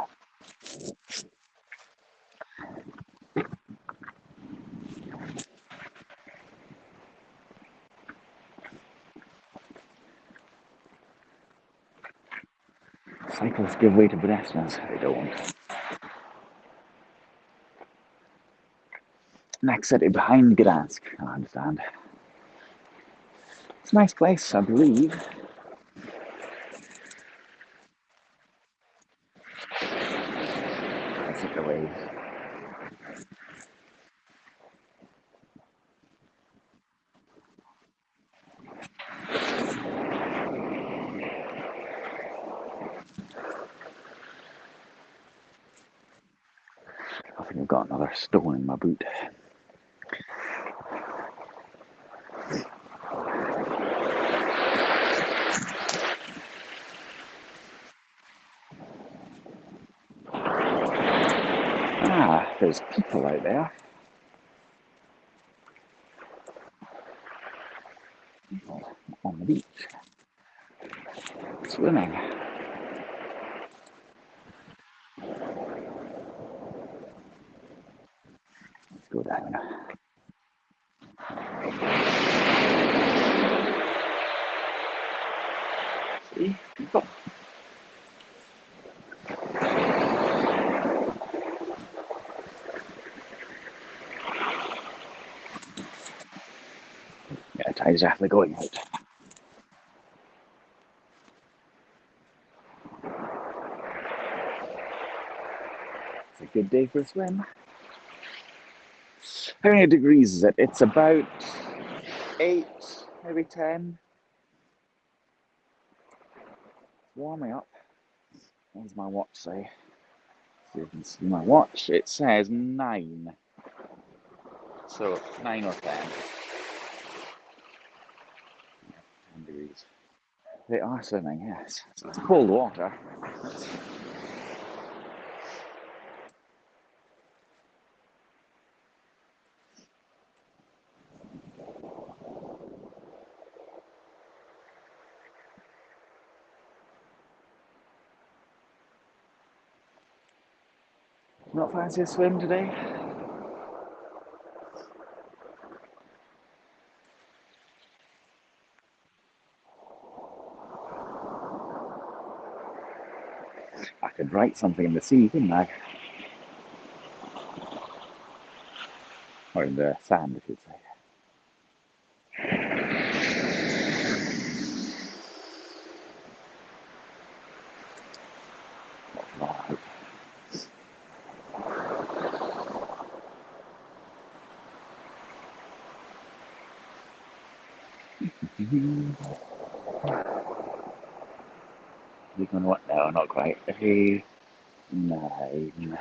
Speaker 1: Cyclists give way to pedestrians. They don't. Next city behind Gdansk, I understand. It's a nice place, I believe. Let's take the waves. I think I've got another stone in my boot. Ah, there's people out there. People on the beach. Swimming. Let's go down. See? People. Yeah, tide's definitely going out. It's a good day for a swim. How many degrees is it? It's about 8, maybe 10. Warming up. What does my watch say? So you can see my watch. It says 9. So 9 or 10. 10 degrees. They are swimming, yes. So it's cold water. Not fancy a swim today? I could write something in the sea, couldn't I? Or in the sand, I should say. Right. We're going what now? Not quite. 8, 9,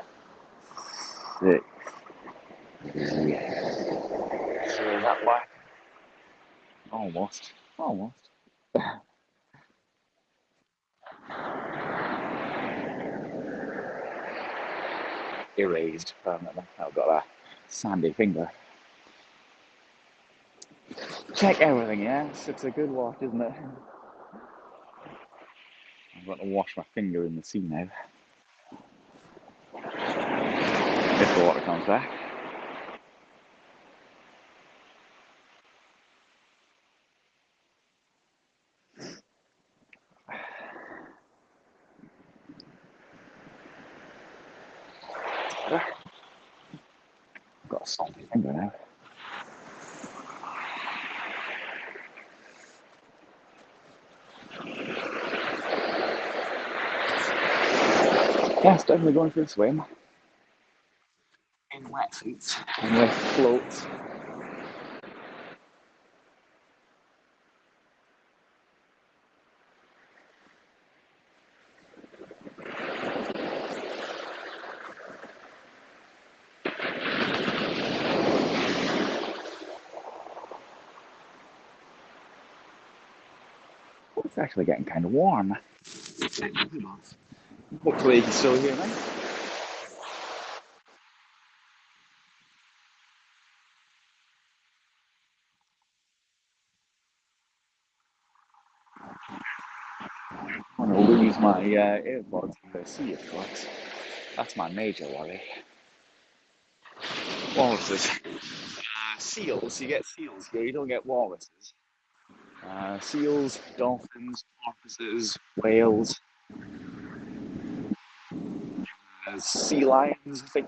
Speaker 1: 6. Yeah. So that one. Almost. Almost. erased permanently. I've got a sandy finger. Check everything, yes. It's a good wash, isn't it? I'm going to wash my finger in the sea now. If the water comes back. I've got a salty finger now. Yes, definitely going for a swim. In wetsuits and with floats. It's actually getting kind of warm. Hopefully you can still hear me. I'm going to lose my earbuds in the sea, of course. That's my major worry. Walruses. Seals. You get seals here. You don't get walruses. Seals, dolphins, porpoises, whales, sea lions, I think.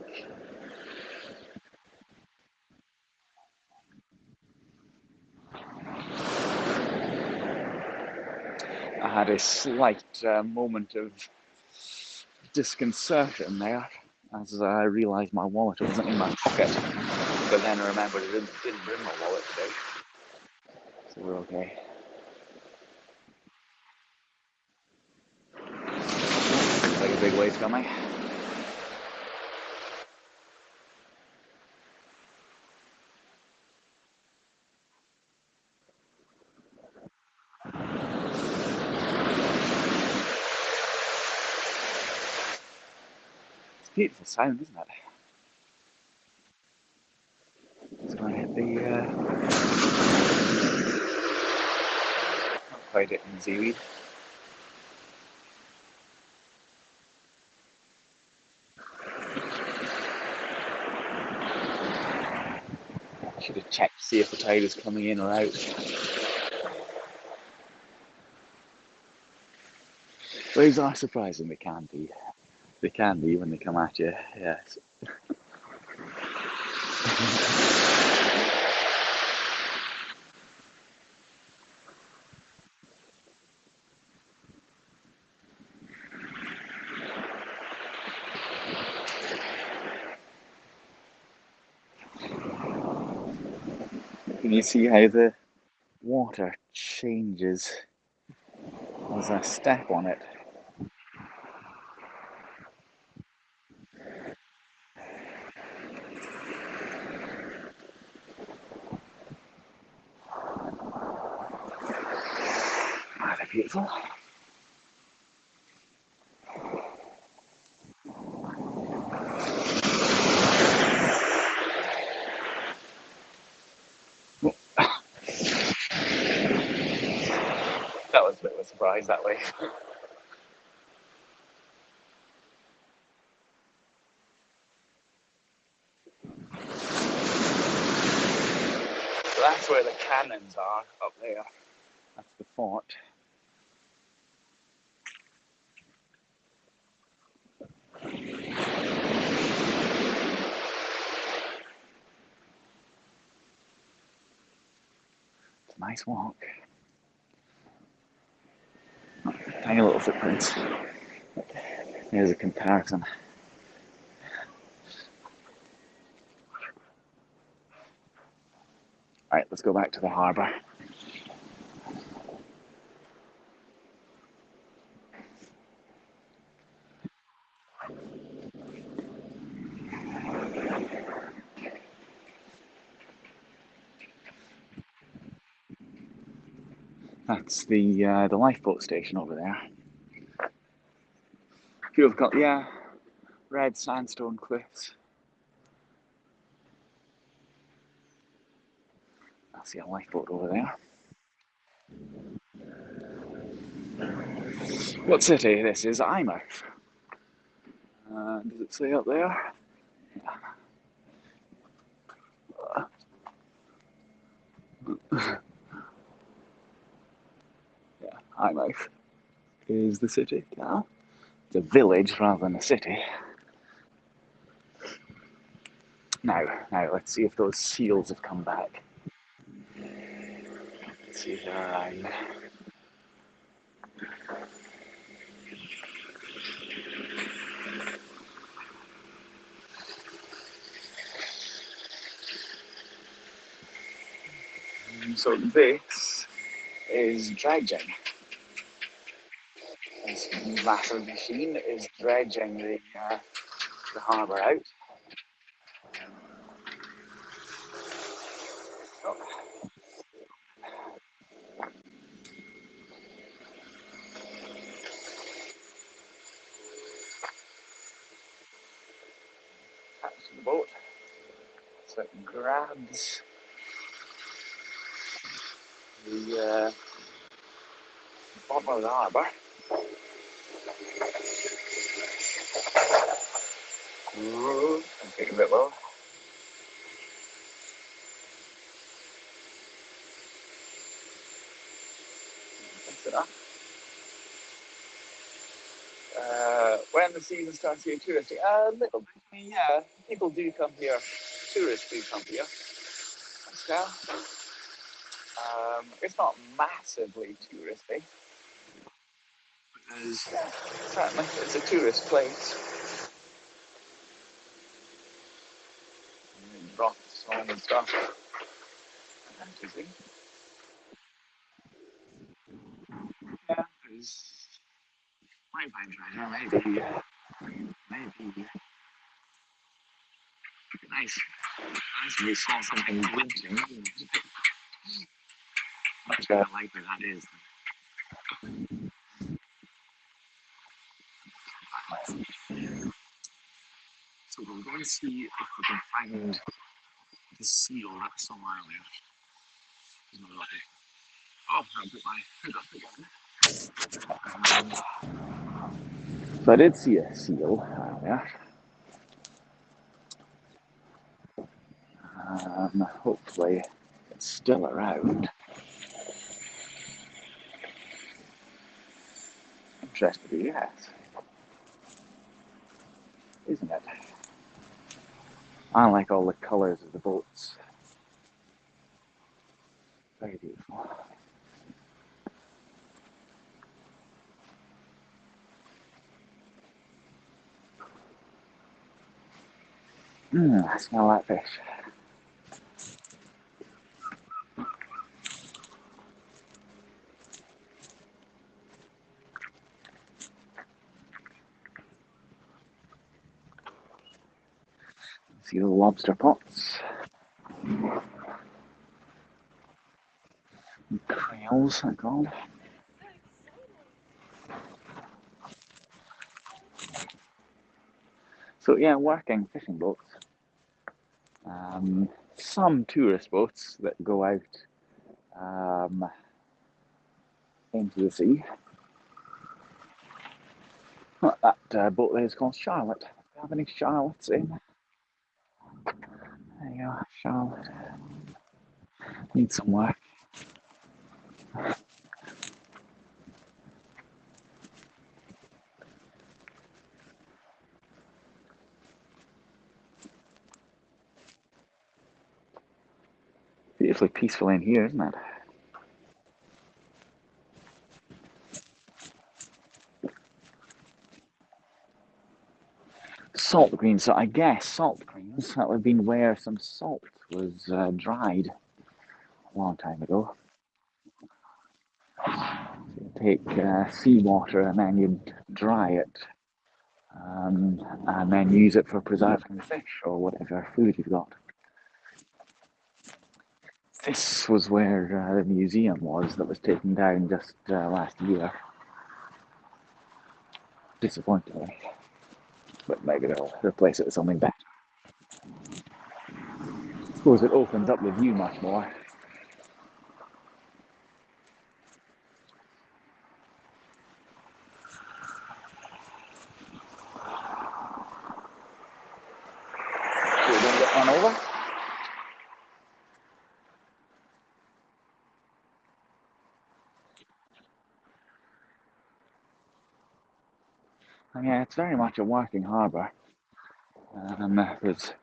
Speaker 1: I had a slight moment of disconcertion there as I realised my wallet wasn't in my pocket. But then I remembered I didn't bring my wallet today. So we're okay. Looks like a big wave coming. It's a beautiful sound, isn't it? It's going to hit the... not quite hitting seaweed. Should have checked to see if the tide is coming in or out. Waves are surprising, they can be. They can be when they come at you, yes. Can you see how the water changes as I step on it? Ah, they're beautiful. That was a bit of a surprise that way. So that's where the canons are, up there. That's the fort. It's a nice walk. Tiny little footprints. Here's a comparison. Right, let's go back to the harbour. That's the lifeboat station over there. Could have got, yeah, red sandstone cliffs. I see a lifeboat over there. What city? This is Eyemouth. Does it say up there? Yeah, Eyemouth is the city now. It's a village rather than a city. Now, let's see if those seals have come back. Let's see if they're around. So this is dredging. This massive machine is dredging the harbour out. That's the boat. So it grabs the bottom of the harbour. And take a bit low. That's it up. When the season starts to get touristy, a little bit. I mean, yeah, people do come here. Tourists do come here. Yeah. It's not massively touristy. Certainly, it's a tourist place. Rocks and stuff. Interesting. Yeah, there's Maybe nice. Nice we saw something glinting. Much better like where that is. So we're going to see if we can find the seal that I saw earlier. Oh, I'll put my hood up again. So I did see a seal earlier. Hopefully it's still around. Interesting, yes. Isn't it? I like all the colours of the boats. Very beautiful. I smell that fish. See the lobster pots. Creoles, they're called. So yeah, working fishing boats. Some tourist boats that go out into the sea. That boat there is called Charlotte. Do you have any Charlottes in? There you go, Charlotte. Need some work. Beautifully peaceful in here, isn't it? Salt greens. So I guess salt greens, that would have been where some salt was dried a long time ago. So you take seawater and then you'd dry it and then use it for preserving the fish or whatever food you've got. This was where the museum was that was taken down just last year. Disappointingly. but maybe they'll replace it with something better. I suppose it opens up the view much more. So we don't get run over. And yeah, it's very much a working harbour. There's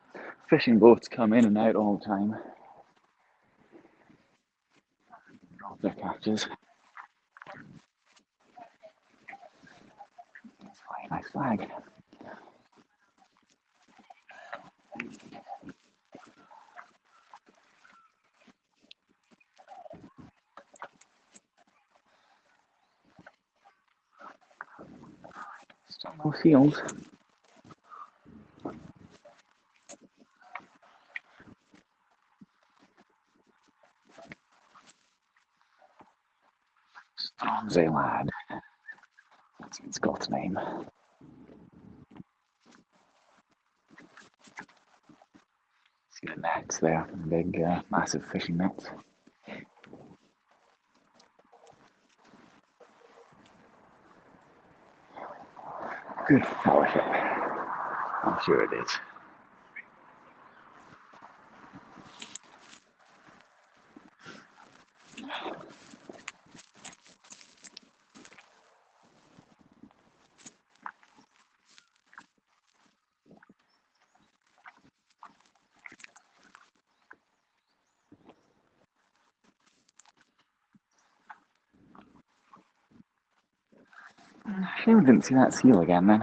Speaker 1: fishing boats come in and out all the time. Drop their catches. It's quite a nice flag. Still no seals. Stronsay lad. That's its Scots name. See the nets there, big, massive fishing nets. Good fellowship. I'm sure it is. Shame we didn't see that seal again then.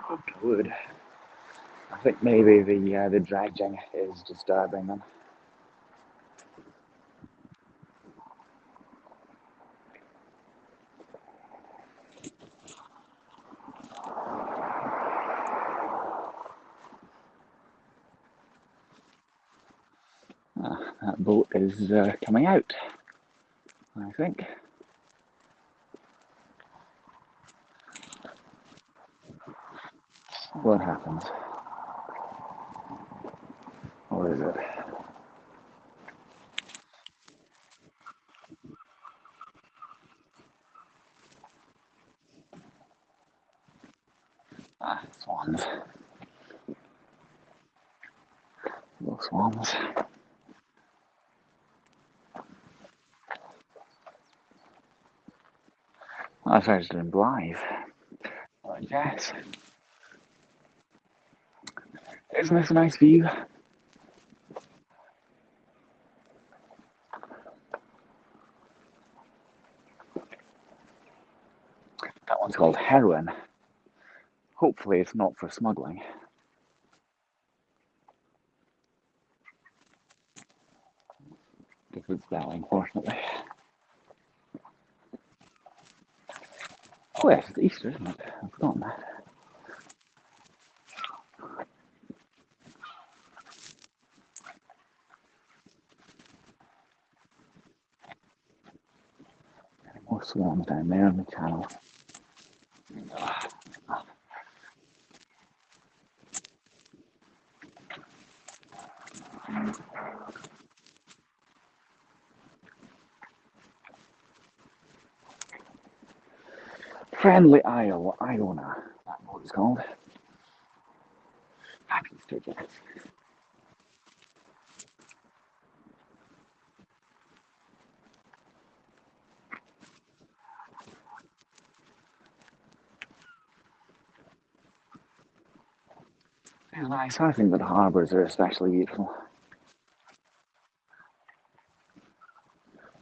Speaker 1: Hoped I would. I think maybe the dredging is disturbing them. That boat is coming out, I think. What happens? Or is it? Swans. Little swans. That's actually in Blythe. I guess. Isn't this a nice view? That one's called Heroin. Hopefully it's not for smuggling. Different spelling, fortunately. Oh yes, it's Easter, isn't it? I've forgotten that. More swans down there on the channel. Friendly Isle, Iona, that boat is called. Happy to take it. It's nice. I think that harbours are especially beautiful.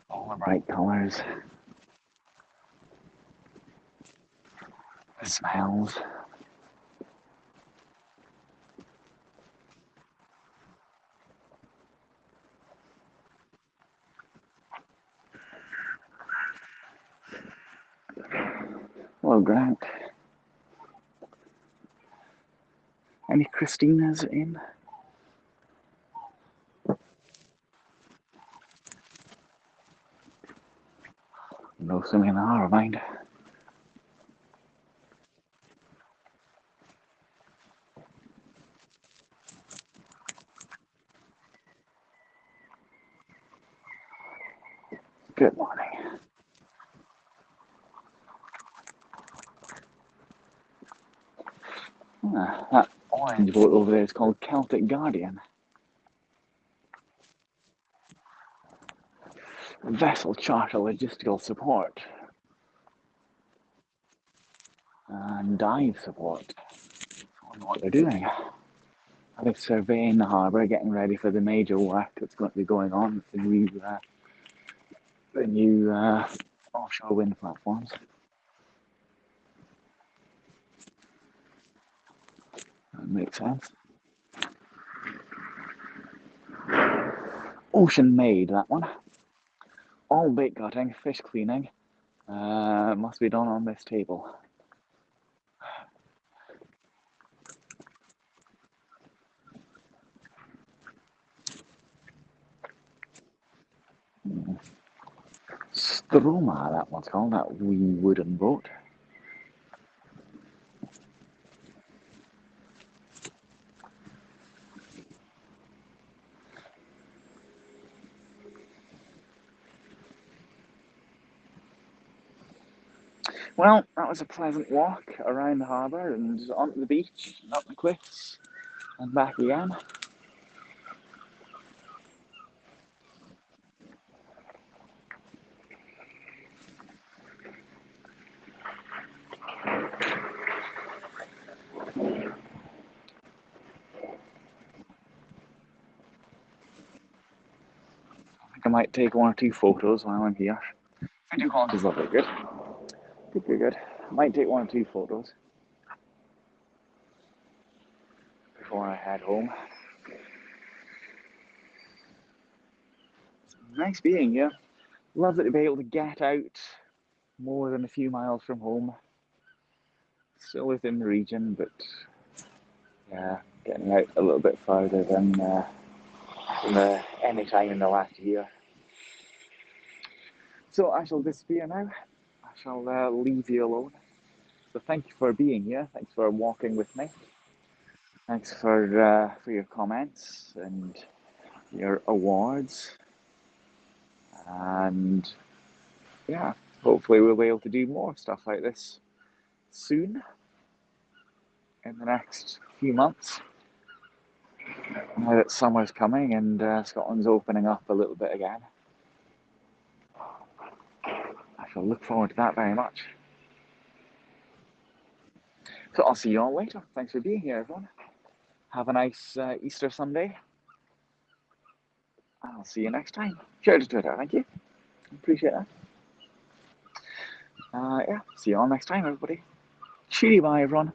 Speaker 1: All the bright colours. The smells. Hello, Grant. Any Christinas in? No swimming in the harbour, mind. morning. That orange boat over there is called Celtic Guardian. Vessel charter logistical support and dive support. I don't know what they're doing. They're surveying the harbour, getting ready for the major work that's going to be going on with the new offshore wind platforms. That makes sense. Ocean made, that one. All bait gutting, fish cleaning, must be done on this table. Stroma, that one's called, that wee wooden boat. Well, that was a pleasant walk around the harbour and onto the beach, and up the cliffs, and back again. I might take one or two photos while I'm here. Video quality is lovely, good. Good. I might take one or two photos before I head home. It's nice being here. Lovely to be able to get out more than a few miles from home. Still within the region, but yeah, getting out a little bit further than any time in the last year. So I shall disappear now. I shall leave you alone. So thank you for being here. Thanks for walking with me. Thanks for your comments and your awards. And yeah, hopefully we'll be able to do more stuff like this soon in the next few months. Now that summer's coming and Scotland's opening up a little bit again. I shall look forward to that very much. So I'll see you all later. Thanks for being here, everyone. Have a nice Easter Sunday. I'll see you next time. Share to Twitter, thank you. Appreciate that. Yeah, see you all next time, everybody. Cheery bye, everyone.